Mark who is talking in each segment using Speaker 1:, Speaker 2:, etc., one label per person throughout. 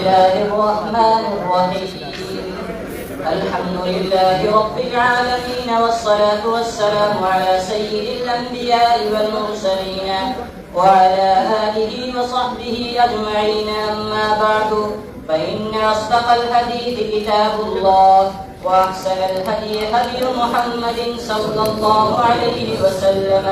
Speaker 1: الله الرحمن الرحيم. الحمد لله رب العالمين، والصلاة والسلام على سيد الأنبياء والمرسلين وعلى آله وصحبه أجمعين. أما بعد، فإن أصدق الحديث كتاب الله، وأحسن الهدي هدي محمد صلى الله عليه وسلم،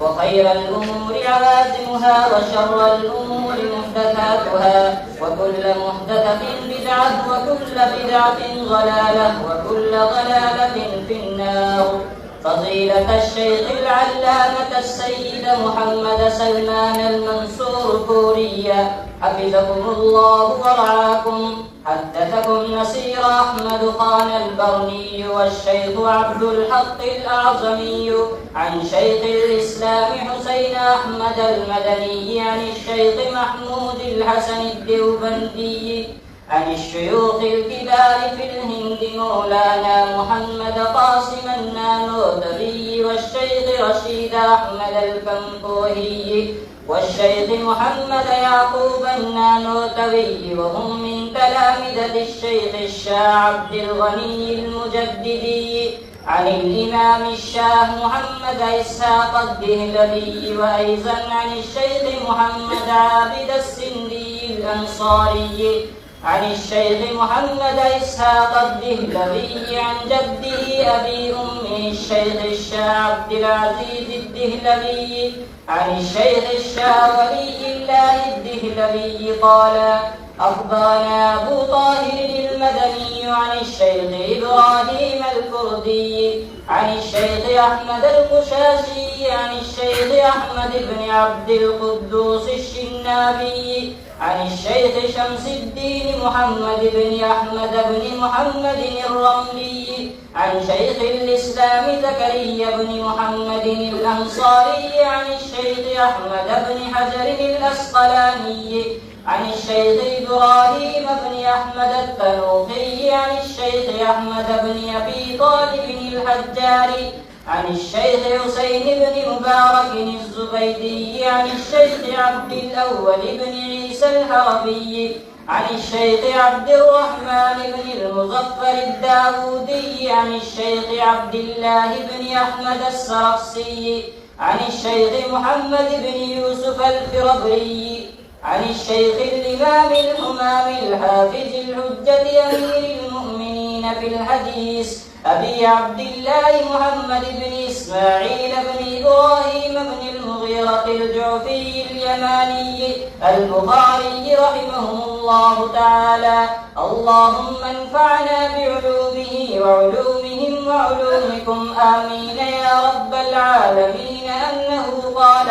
Speaker 1: وخير الأمور عوازمها، وشر الأمور محدثاتها، وكل محدثة بدعة، وكل بدعة ضلالة، وكل ضلالة في النار. فضيلة الشيخ العلامة السيد محمد سلمان المنصور فوريا، حفظكم الله ورعاكم. حدثكم نصير أحمد خان البرني والشيخ عبد الحق الأعظمي عن شيخ الإسلام حسين أحمد المدني عن الشيخ محمود الحسن الديوبندي عن الشيوخ الكبار في الهند مولانا محمد قاسم النانوتبي والشيخ رشيد أحمد الكنكوهي والشيخ محمد يعقوب النانوتبي، وهم من تلامذة الشيخ الشاه عبد الغني المجددي عن الإمام الشاه محمد إسحاق الدهلوي، وأيضا عن الشيخ محمد عابد السندي الأنصاري عن الشيخ محمد إسحاق الدهلوي عن جده أبي أمه الشيخ الشاه عبد العزيز الدهلوي عن الشيخ الشاه ولي الله الدهلوي قال: أخبرنا أبو طاهر المدني عن الشيخ إبراهيم الكردي عن الشيخ أحمد القشاشي عن الشيخ أحمد بن عبد القدوس الشنابي عن الشيخ شمس الدين محمد بن أحمد بن محمد الرملي عن شيخ الإسلام زكريا بن محمد الأنصاري عن الشيخ أحمد بن حجر الأسقلاني عن الشيخ إبراهيم بن أحمد التنوخي عن الشيخ أحمد بن أبي طالب الحجاري عن الشيخ حسين بن مبارك الزبيدي عن الشيخ عبد الأول بن عيسى الحربي عن الشيخ عبد الرحمن بن المظفر الداودي عن الشيخ عبد الله بن أحمد السرخسي عن الشيخ محمد بن يوسف الفربري عن الشيخ الإمام الحمام الحافظ الحجة أمير المؤمنين في الحديث أبي عبد الله محمد بن إسماعيل بن إبراهيم بن المغيرة الجعفي اليماني البخاري رحمهم الله تعالى. اللهم انفعنا بعلومه وعلومهم وعلومكم آمين يا رب العالمين. أنه قال: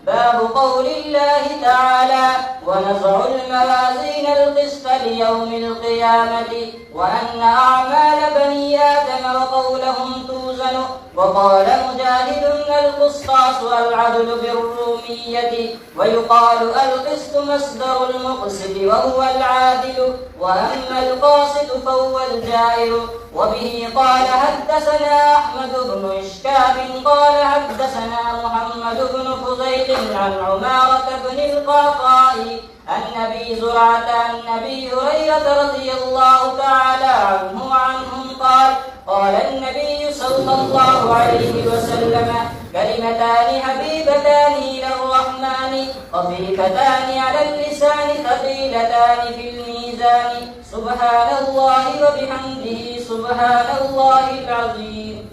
Speaker 1: باب قول الله تعالى: ونضع الموازين القسط ليوم القيامة وأن أعمال بني آدم وقولهم توزن. وقال مجاهد: القسطاس العدل بالرومية، ويقال القسط مصدر المقسط وهو العادل، وأما القاسط فهو الجائر. وبه قال حدثنا أحمد بن إشكاب قال حدثنا محمد بن فضيل عن عمارة بن القعقاع عن أبي زرعة عن أبي هريرة رضي الله تعالى عنه وعنهم قال: قال النبي صلى الله عليه وسلم: كلمتان حبيبتان إلى الرحمن خفيفتان على اللسان ثقيلتان في الميزان، سبحان الله وبحمده سبحان الله العظيم.